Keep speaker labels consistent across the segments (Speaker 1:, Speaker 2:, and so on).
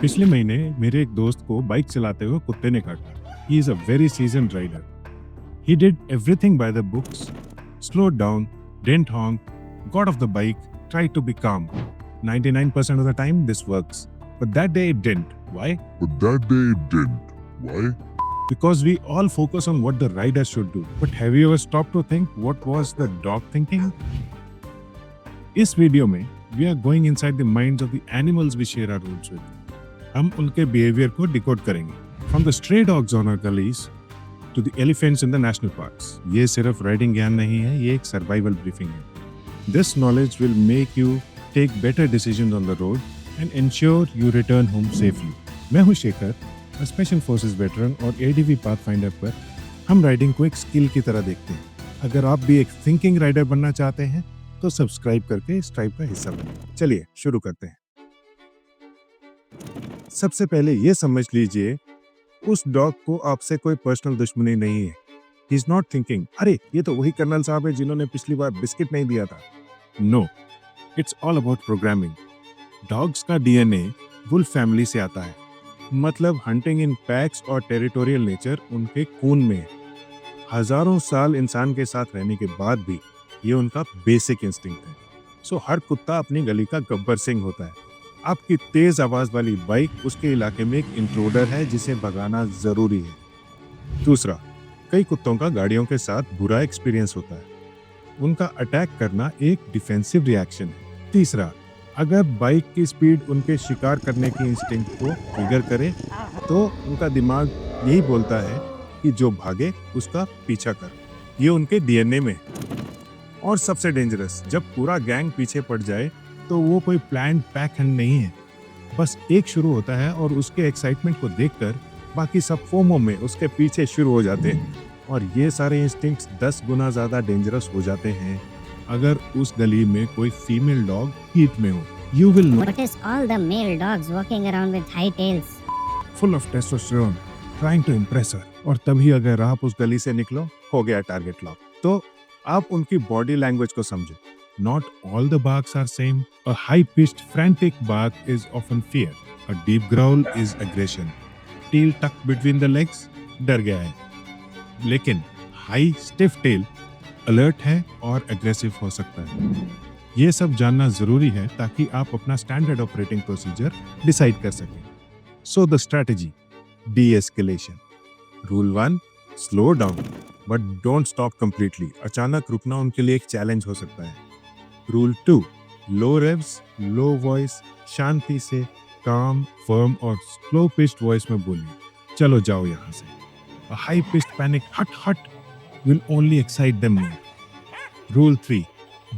Speaker 1: पिछले महीने मेरे एक दोस्त को बाइक चलाते हुए कुत्ते ने काटा। He is a very seasoned rider. He did everything by the books, slowed down, didn't honk, got off the bike, tried to be calm. 99% of the time this works. But that day it didn't. Why?
Speaker 2: Why?
Speaker 1: Because we all focus on what the rider should do. But have you ever stopped to think what was the dog thinking? इस video में we are going inside the minds of the animals we share our roads with. हम उनके behaviour को decode करेंगे. From the stray dogs on our gullies to the elephants in the national parks. ये सिर्फ riding ज्ञान नहीं है, ये एक सर्वाइवल ब्रीफिंग है. This knowledge will make you take better decisions on the road and ensure you return home safely. मैं हूँ शेखर, स्पेशल फोर्सेस वेटरन और ADV पाथफाइंडर पर हम राइडिंग को एक स्किल की तरह देखते हैं. अगर आप भी एक थिंकिंग राइडर बनना चाहते हैं तो सब्सक्राइब करके इस ट्राइब का हिस्सा बनिए. चलिए शुरू करते हैं. सबसे पहले ये समझ लीजिए, उस डॉग को आपसे कोई पर्सनल दुश्मनी नहीं है. ही इज नॉट थिंकिंग, अरे ये तो वही कर्नल साहब है जिन्होंने पिछली बार बिस्किट नहीं दिया था. No, it's all about programming. Dogs का DNA वुल्फ फैमिली से आता है. मतलब हंटिंग इन पैक्स और टेरिटोरियल नेचर उनके खून में है. हजारों साल इंसान के साथ रहने के बाद भी ये उनका बेसिक इंस्टिंक्ट है. सो हर कुत्ता अपनी गली का गब्बर सिंह होता है. आपकी तेज आवाज वाली बाइक उसके इलाके में एक इंट्रूडर है जिसे भगाना जरूरी है. दूसरा, कई कुत्तों का गाड़ियों के साथ बुरा एक्सपीरियंस होता है. उनका अटैक करना एक डिफेंसिव रिएक्शन है. तीसरा, अगर बाइक की स्पीड उनके शिकार करने की इंस्टिंक्ट को ट्रिगर करे तो उनका दिमाग यही बोलता है कि जो भागे उसका पीछा कर. ये उनके DNA में है. और सबसे डेंजरस, जब पूरा गैंग पीछे पड़ जाए तो वो कोई प्लान्ड पैक हंट नहीं है. बस एक शुरू होता है और उसके एक्साइटमेंट को देखकर बाकी सब फोमो में उसके पीछे शुरू हो जाते हैं. और ये सारे इंस्टिंक्ट्स 10 गुना ज्यादा डेंजरस हो जाते हैं अगर उस गली में कोई फीमेल डॉग हीट में हो. You will
Speaker 3: Notice all the male dogs walking around with high tails.
Speaker 1: Full of testosterone trying to impress her. और तभी अगर आप उस गली से निकलो, हो गया टारगेट लॉक. तो आप उनकी बॉडी लैंग्वेज को समझो. Not all the barks are same. A high-pitched, frantic bark is often fear. A deep growl is aggression. Tail tucked between the legs, डर गया है. लेकिन high stiff tail alert है और aggressive हो सकता है. ये सब जानना जरूरी है ताकि आप अपना स्टैंडर्ड ऑपरेटिंग प्रोसीजर डिसाइड कर सकें. So the strategy: de-escalation. Rule 1: slow down, but don't stop completely. अचानक रुकना उनके लिए एक चैलेंज हो सकता है. रूल 2: लो रेव्स, लो वॉइस, शांति से, काम, फर्म और स्लो पिच्ड वॉइस में बोलिए, चलो जाओ यहाँ से. A high pitched panic hut hut will only excite them more. Rule 3: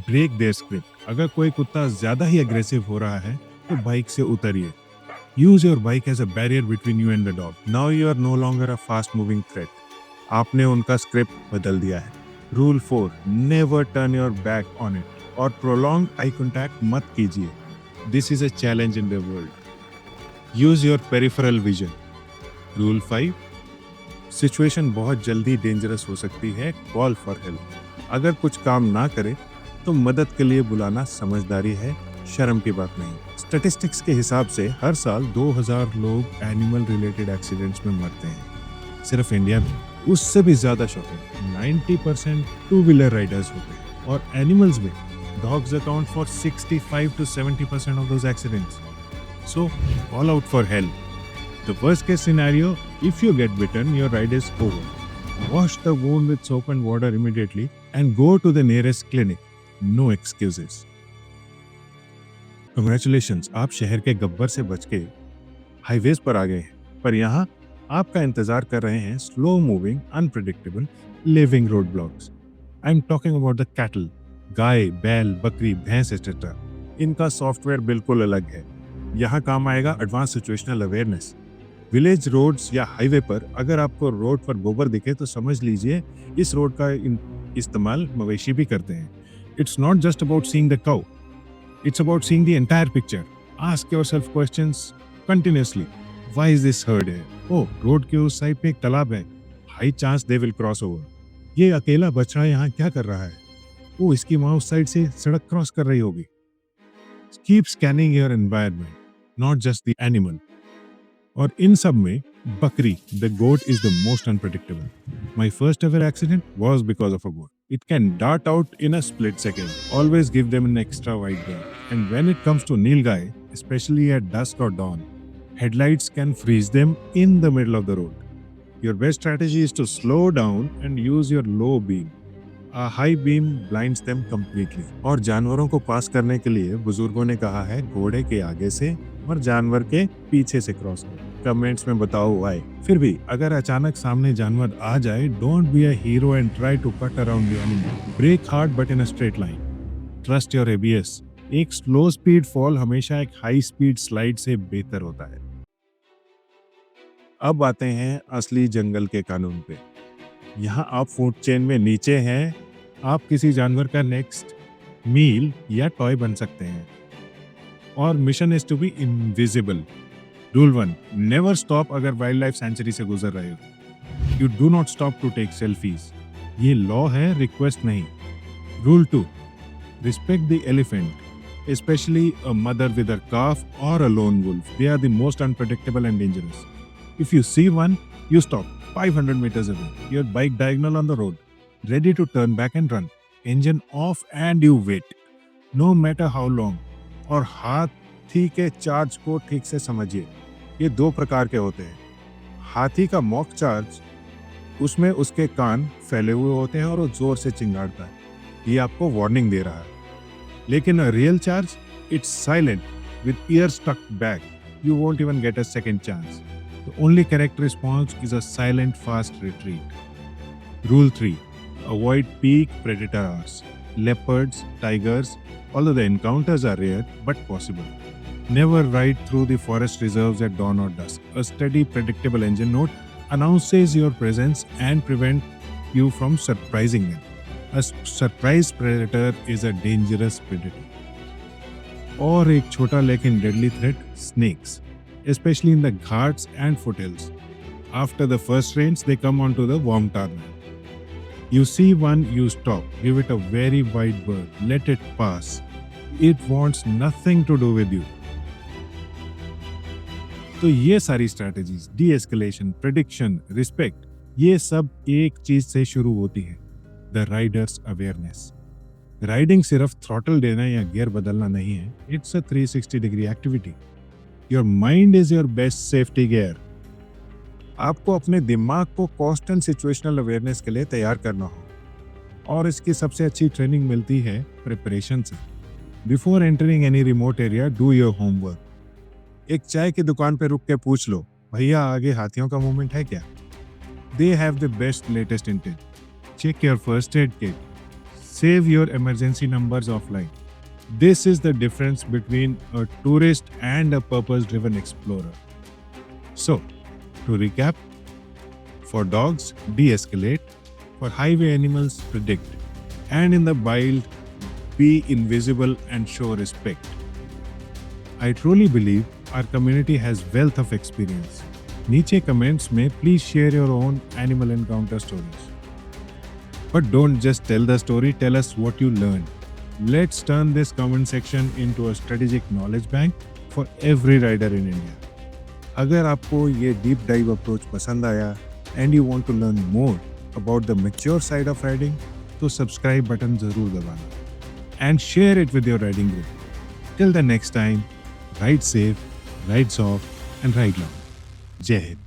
Speaker 1: break their script. अगर कोई कुत्ता ज्यादा ही एग्रेसिव हो रहा है तो बाइक से उतरिए. Use your bike as a barrier between you and the dog. Now you are no longer a fast moving threat. आपने उनका स्क्रिप्ट बदल दिया है. Rule 4: never turn your back on it. और प्रोलॉन्ग आई कॉन्टैक्ट मत कीजिए. This is a challenge in the world. Use your peripheral vision. Rule 5: situation बहुत जल्दी डेंजरस हो सकती है, कॉल फॉर हेल्प. अगर कुछ काम ना करे तो मदद के लिए बुलाना समझदारी है, शर्म की बात नहीं. स्टैटिस्टिक्स के हिसाब से हर साल 2000 लोग एनिमल रिलेटेड एक्सीडेंट्स में मरते हैं सिर्फ इंडिया में. उससे भी ज्यादा शॉकिंग, 90% टू व्हीलर राइडर्स होते हैं. और एनिमल्स में dogs account for 65 to 70% of those accidents. So, call out for help. The worst case scenario, if you get bitten, your ride is over. Wash the wound with soap and water immediately and go to the nearest clinic. No excuses. Congratulations, आप शहर के गब्बर से बच के highways पर आ गए हैं. पर यहाँ आपका इंतजार कर रहे हैं slow moving, unpredictable, living road blocks. I am talking about the cattle. गाय, बैल, बकरी, भैंस एक्सेट्रा. इनका सॉफ्टवेयर बिल्कुल अलग है. यहाँ काम आएगा advance situational awareness. Village roads या हाईवे पर अगर आपको रोड पर गोबर दिखे तो समझ लीजिए इस रोड का इस्तेमाल मवेशी भी करते हैं. It's not just about seeing the cow, it's about seeing the entire picture. Ask yourself questions continuously. Why is this heard है? ओह, रोड के उस साइड पे एक तालाब है, high chance they will cross over. ये अकेला बछड़ा यहाँ क्या कर रहा है? वो इसकी माँ उस साइड से सड़क क्रॉस कर रही होगी. Keep scanning your environment, not just the animal. और इन सब में बकरी, the goat, is the most unpredictable. My first ever accident was because of a goat. It can dart out in a split second. Always give them an extra wide berth. And when it comes to Nilgai, especially at dusk or dawn, headlights can freeze them in the middle of the road. Your best strategy is to slow down and use your low beam. A high beam blinds them completely. और जानवरों को पास करने के लिए बुजुर्गों ने कहा है घोड़े के आगे से और जानवर के पीछे से क्रॉस करो। कमेंट्स में बताओ व्हाई। फिर भी अगर अचानक सामने जानवर आ जाए, don't be a hero and try to cut around the animal. Brake hard but in a straight line. Trust your ABS. एक स्लो स्पीड फॉल हमेशा एक हाई स्पीड स्लाइड से बेहतर होता है। अब आते हैं असली जंगल के कानून पे। यहाँ आप फूड चेन में नीचे हैं, आप किसी जानवर का नेक्स्ट मील या टॉय बन सकते हैं। और mission is to be invisible. Rule 1, never stop अगर वाइल्ड लाइफ सेंचुरी से गुजर रहे हो। You do not stop to take selfies. ये लॉ है, रिक्वेस्ट नहीं। Rule 2, respect the elephant, especially a mother with a calf और a lone wolf. They are the most unpredictable and dangerous. If you see one, you stop 500 meters away. Your bike diagonal on the road, ready to turn back and run. Engine off and you wait. No matter how long. और हाथी के charge को ठीक से समझिए। ये 2 प्रकार के होते हैं। हाथी का मॉक चार्ज, उसमें उसके कान फैले हुए होते हैं और वो जोर से चिंगाड़ता है। ये आपको वार्निंग दे रहा है। लेकिन a real charge, it's silent with ears tucked back. You won't even get a second chance. The only correct response is a silent, fast retreat. Rule 3. Avoid peak predator hours. Leopards, tigers, although the encounters are rare but possible. Never ride through the forest reserves at dawn or dusk. A steady, predictable engine note announces your presence and prevents you from surprising them. A surprise predator is a dangerous predator. और एक छोटा लेकिन deadly threat, snakes. Especially in the ghats and foothills. After the first rains, they come onto the warm tarmac. You see one, you stop. Give it a very wide berth. Let it pass. It wants nothing to do with you. तो ये सारी strategies, de-escalation, prediction, respect, ये सब एक चीज से शुरू होती है, the rider's awareness. राइडिंग सिर्फ थ्रॉटल देना या गियर बदलना नहीं है, it's a 360 degree activity. Your mind is your best safety gear. आपको अपने दिमाग को कॉन्स्टेंट सिचुएशनल अवेयरनेस के लिए तैयार करना हो और इसकी सबसे अच्छी ट्रेनिंग मिलती है प्रिपरेशन से। Before entering any remote area, do your homework. एक चाय की दुकान पे रुक के पूछ लो, भैया आगे हाथियों का मूवमेंट है क्या? They have the best latest intel. Check your first aid kit. Save your emergency numbers offline. This is the difference between a tourist and a purpose-driven explorer. So, to recap, for dogs, de-escalate. For highway animals, predict. And in the wild, be invisible and show respect. I truly believe our community has wealth of experience. नीचे comments में please share your own animal encounter stories. But don't just tell the story, tell us what you learned. Let's turn this comment section into a strategic knowledge bank for every rider in India. अगर आपको ये deep dive approach पसंद आया and you want to learn more about the mature side of riding, तो subscribe button जरूर दबाना and share it with your riding group. Till the next time, ride safe, ride soft and ride long. जय हिंद।